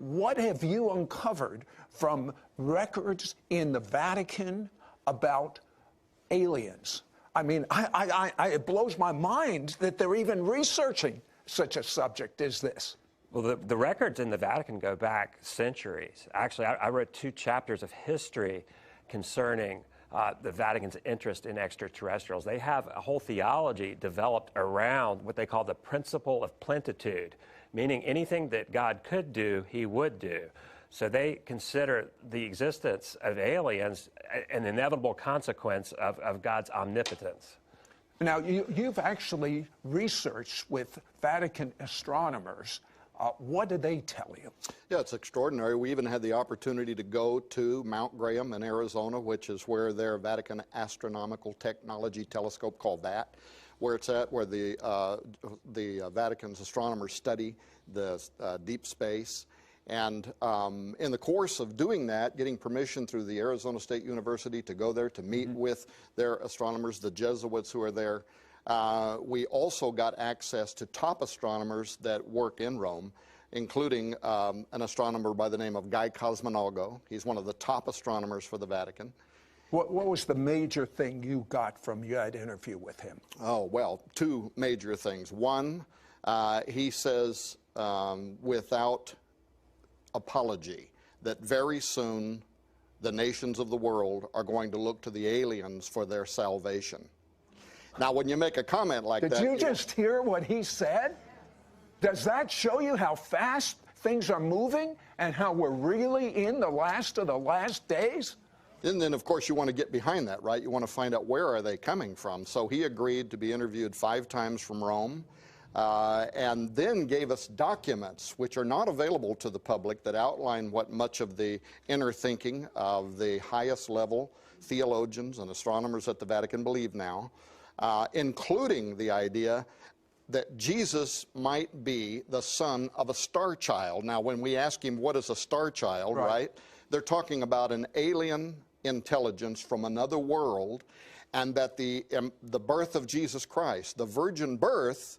what have you uncovered from records in the Vatican about aliens? I mean, it blows my mind that they're even researching such a subject as this. Well, the records in the Vatican go back centuries. Actually, I wrote 2 chapters of history concerning the Vatican's interest in extraterrestrials. They have a whole theology developed around what they call the principle of plenitude, meaning anything that God could do, he would do. So they consider the existence of aliens an inevitable consequence of God's omnipotence. Now, you've actually researched with Vatican astronomers. What did they tell you? Yeah, it's extraordinary. We even had the opportunity to go to Mount Graham in Arizona, which is where their Vatican Astronomical Technology Telescope, called that, where it's at, where the Vatican's astronomers study the deep space. And in the course of doing that, getting permission through the Arizona State University to go there to meet with their astronomers, the Jesuits who are there, we also got access to top astronomers that work in Rome, including an astronomer by the name of Guy Cosmonago. He's one of the top astronomers for the Vatican. What was the major thing you got from that interview with him? Oh, well, 2 major things. One, he says without apology that very soon the nations of the world are going to look to the aliens for their salvation. Now, when you make a comment like that... Did you just hear what he said? Does that show you how fast things are moving and how we're really in the last of the last days? And then, of course, you want to get behind that, right? You want to find out where are they coming from. So he agreed to be interviewed 5 times from Rome, and then gave us documents which are not available to the public that outline what much of the inner thinking of the highest level theologians and astronomers at the Vatican believe now, including the idea that Jesus might be the son of a star child. Now, when we ask him what is a star child, right, they're talking about an alien intelligence from another world, and that the birth of Jesus Christ, the virgin birth,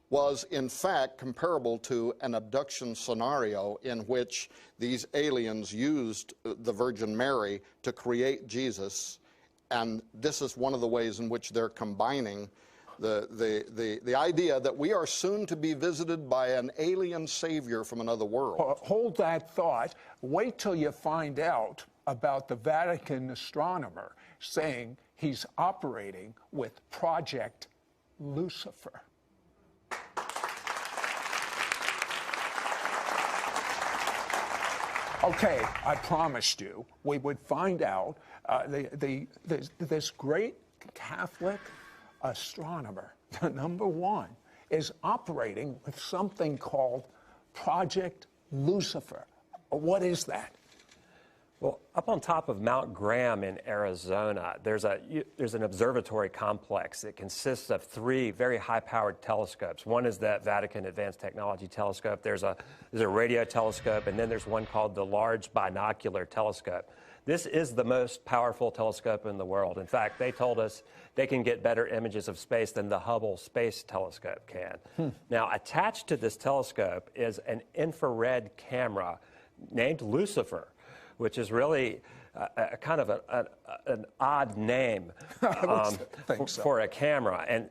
was in fact comparable to an abduction scenario in which these aliens used the Virgin Mary to create Jesus. And this is one of the ways in which they're combining the idea that we are soon to be visited by an alien savior from another world. Hold that thought. Wait till you find out about the Vatican astronomer saying he's operating with Project Lucifer. Okay, I promised you we would find out this great Catholic astronomer, the #1, is operating with something called Project Lucifer. What is that? Well, up on top of Mount Graham in Arizona, there's an observatory complex that consists of 3 very high-powered telescopes. One is the Vatican Advanced Technology Telescope. There's a radio telescope, and then there's one called the Large Binocular Telescope. This is the most powerful telescope in the world. In fact, they told us they can get better images of space than the Hubble Space Telescope can. Now, attached to this telescope is an infrared camera named Lucifer, which is really a kind of an odd name for a camera. And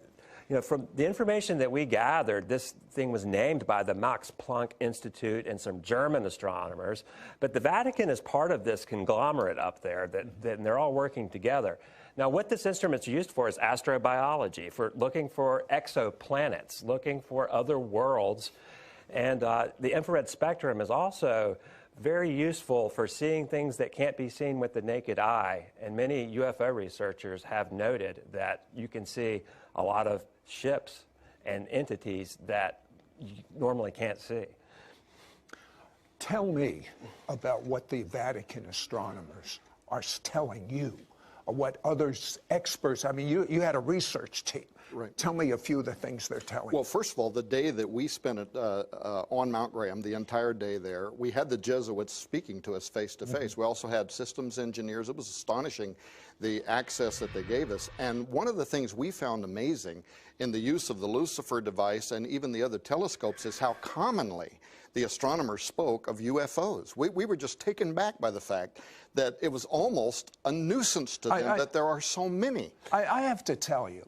you know, from the information that we gathered, this thing was named by the Max Planck Institute and some German astronomers. But the Vatican is part of this conglomerate up there, and they're all working together. Now, what this instrument's used for is astrobiology, for looking for exoplanets, looking for other worlds. And the infrared spectrum is also very useful for seeing things that can't be seen with the naked eye. And many UFO researchers have noted that you can see a lot of ships and entities that you normally can't see. Tell me about what the Vatican astronomers are telling you, or what other experts, I mean, you had a research team. Right. Tell me a few of the things they're telling you. Well, first of all, the day that we spent on Mount Graham, the entire day there, we had the Jesuits speaking to us face to face. We also had systems engineers. It was astonishing, the access that they gave us. And one of the things we found amazing in the use of the Lucifer device and even the other telescopes is how commonly the astronomers spoke of UFOs. We were just taken back by the fact that it was almost a nuisance to them that there are so many. I have to tell you,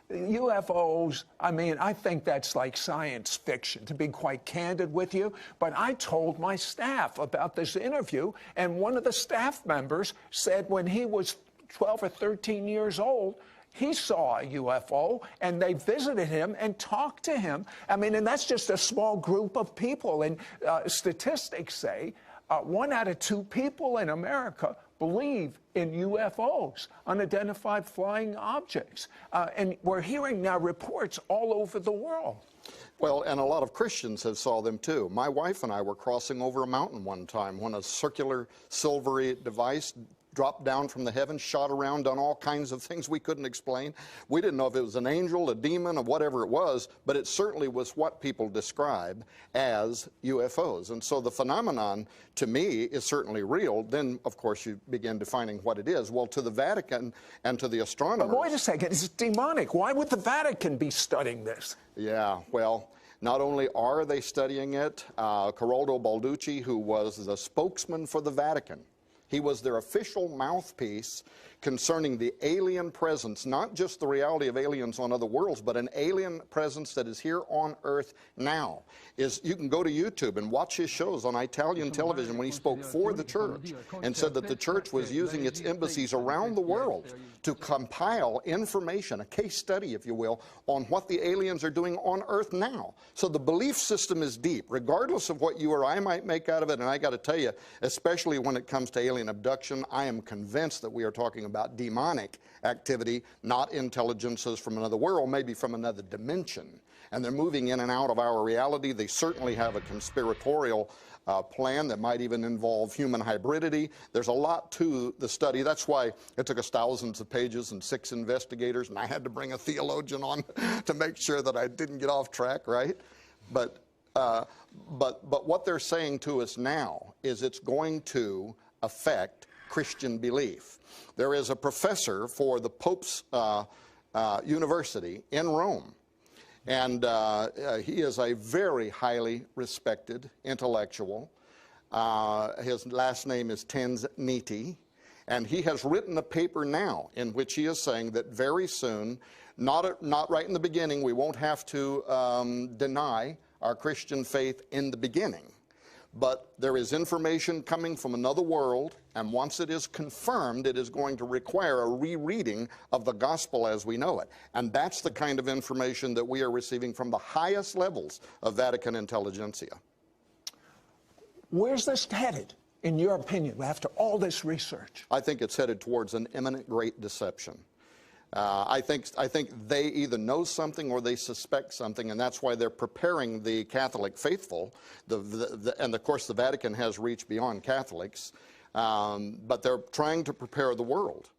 UFOs, I mean, I think that's like science fiction, to be quite candid with you. But I told my staff about this interview, and one of the staff members said when he was 12 or 13 years old, he saw a UFO, and they visited him and talked to him. I mean, and that's just a small group of people. And statistics say 1 out of 2 people in America believe in UFOs, unidentified flying objects. And we're hearing now reports all over the world. Well, and a lot of Christians have saw them too. My wife and I were crossing over a mountain one time when a circular silvery device dropped down from the heavens, shot around, done all kinds of things we couldn't explain. We didn't know if it was an angel, a demon, or whatever it was, but it certainly was what people describe as UFOs. And so the phenomenon, to me, is certainly real. Then, of course, you begin defining what it is. Well, to the Vatican and to the astronomers... But wait a second, it's demonic. Why would the Vatican be studying this? Yeah, well... Not only are they studying it, Corrado Balducci, who was the spokesman for the Vatican, he was their official mouthpiece concerning the alien presence, not just the reality of aliens on other worlds, but an alien presence that is here on Earth now. You can go to YouTube and watch his shows on Italian television when he spoke for the church and said that the church was using its embassies around the world to compile information, a case study, if you will, on what the aliens are doing on Earth now. So the belief system is deep, regardless of what you or I might make out of it. And I got to tell you, especially when it comes to alien abduction, I am convinced that we are talking about demonic activity, not intelligences from another world, maybe from another dimension. And they're moving in and out of our reality. They certainly have a conspiratorial plan that might even involve human hybridity. There's a lot to the study. That's why it took us thousands of pages and 6 investigators, and I had to bring a theologian on to make sure that I didn't get off track, right? But what they're saying to us now is it's going to affect Christian belief. There is a professor for the Pope's University in Rome, and he is a very highly respected intellectual. His last name is Tanzaniti, and he has written a paper now in which he is saying that very soon, not right in the beginning, we won't have to deny our Christian faith in the beginning. But there is information coming from another world, and once it is confirmed, it is going to require a rereading of the gospel as we know it. And that's the kind of information that we are receiving from the highest levels of Vatican intelligentsia. Where's this headed, in your opinion, after all this research? I think it's headed towards an imminent great deception. I think they either know something or they suspect something, and that's why they're preparing the Catholic faithful. And of course, the Vatican has reached beyond Catholics, but they're trying to prepare the world